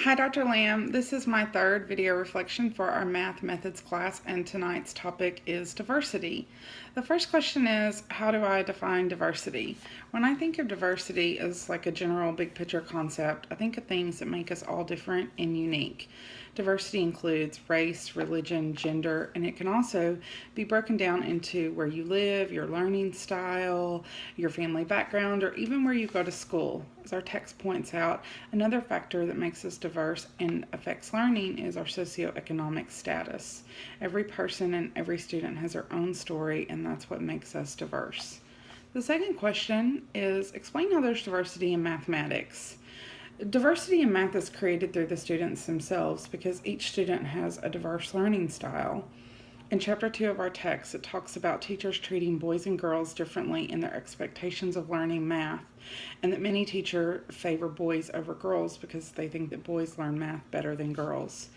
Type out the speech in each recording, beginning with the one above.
Hi, Dr. Lamb. This is my third video reflection for our math methods class, and tonight's topic is diversity. The first question is, how do I define diversity? When I think of diversity as like a general big picture concept, I think of things that make us all different and unique. Diversity includes race, religion, gender, and it can also be broken down into where you live, your learning style, your family background, or even where you go to school. As our text points out, another factor that makes us diverse and affects learning is our socioeconomic status. Every person and every student has their own story, and that's what makes us diverse. The second question is, explain how there's diversity in mathematics. Diversity in math is created through the students themselves because each student has a diverse learning style. In Chapter 2 of our text, it talks about teachers treating boys and girls differently in their expectations of learning math, and that many teachers favor boys over girls because they think that boys learn math better than girls.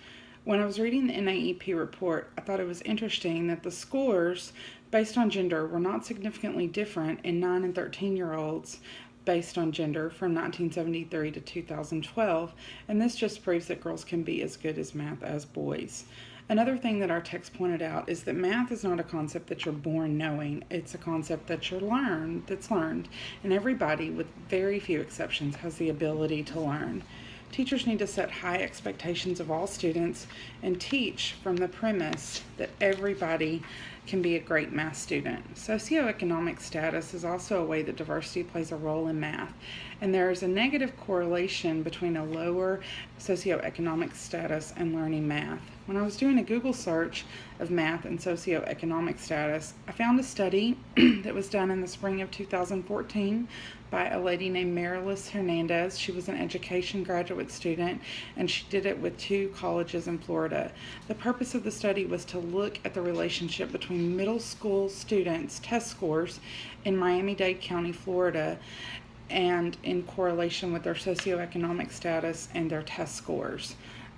When I was reading the NAEP report, I thought it was interesting that the scores based on gender were not significantly different in 9 and 13-year-olds based on gender from 1973 to 2012, and this just proves that girls can be as good at math as boys. Another thing that our text pointed out is that math is not a concept that you're born knowing. It's a concept that's learned, and everybody, with very few exceptions, has the ability to learn. Teachers need to set high expectations of all students and teach from the premise that everybody can be a great math student. Socioeconomic status is also a way that diversity plays a role in math, and there is a negative correlation between a lower socioeconomic status and learning math. When I was doing a Google search of math and socioeconomic status, I found a study that was done in the spring of 2014 by a lady named Marilis Hernandez. She was an education graduate student, and she did it with 2 colleges in Florida. The purpose of the study was to look at the relationship between middle school students' test scores in Miami-Dade County, Florida, and in correlation with their socioeconomic status and their test scores.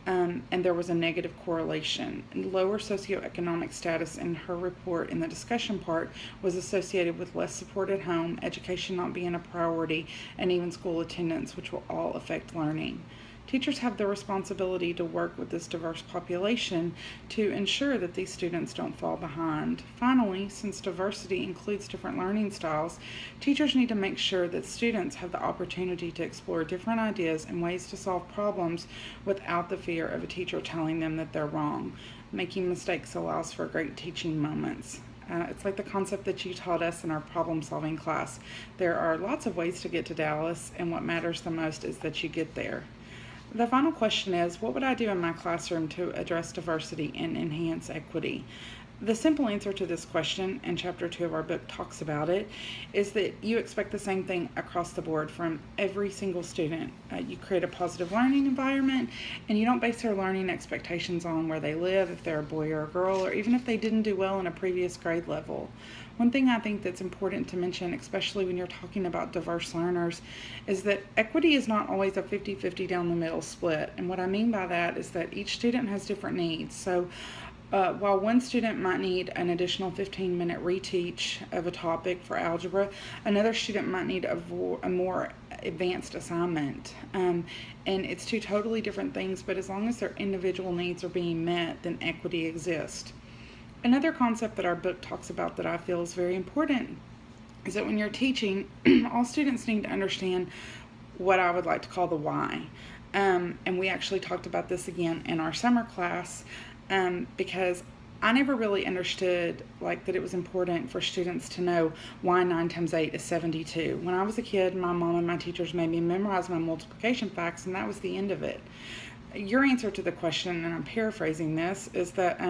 And there was a negative correlation. Lower socioeconomic status in her report in the discussion part was associated with less support at home, education not being a priority, and even school attendance, which will all affect learning. Teachers have the responsibility to work with this diverse population to ensure that these students don't fall behind. Finally, since diversity includes different learning styles, teachers need to make sure that students have the opportunity to explore different ideas and ways to solve problems without the fear of a teacher telling them that they're wrong. Making mistakes allows for great teaching moments. It's like the concept that you taught us in our problem-solving class. There are lots of ways to get to Dallas, and what matters the most is that you get there. The final question is, what would I do in my classroom to address diversity and enhance equity? The simple answer to this question, and Chapter 2 of our book talks about it, is that you expect the same thing across the board from every single student. You create a positive learning environment, and you don't base their learning expectations on where they live, if they're a boy or a girl, or even if they didn't do well in a previous grade level. One thing I think that's important to mention, especially when you're talking about diverse learners, is that equity is not always a 50-50 down the middle split. And what I mean by that is that each student has different needs. So while one student might need an additional 15-minute reteach of a topic for algebra, another student might need a more advanced assignment. And it's 2 totally different things, but as long as their individual needs are being met, then equity exists. Another concept that our book talks about that I feel is very important is that when you're teaching, all students need to understand what I would like to call the why. And we actually talked about this again in our summer class because I never really understood that it was important for students to know why 9 times 8 is 72. When I was a kid, my mom and my teachers made me memorize my multiplication facts, and that was the end of it. Your answer to the question, and I'm paraphrasing this, is that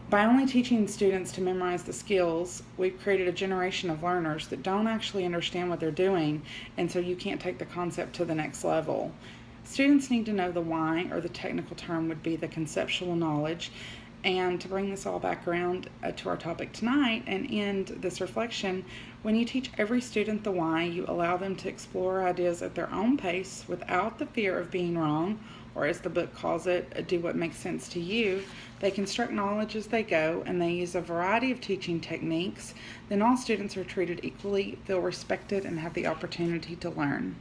by only teaching students to memorize the skills, we've created a generation of learners that don't actually understand what they're doing, and so you can't take the concept to the next level. Students need to know the why, or the technical term would be the conceptual knowledge. And to bring this all back around to our topic tonight and end this reflection, when you teach every student the why, you allow them to explore ideas at their own pace without the fear of being wrong, or as the book calls it, do what makes sense to you. They construct knowledge as they go, and they use a variety of teaching techniques. Then all students are treated equally, feel respected, and have the opportunity to learn.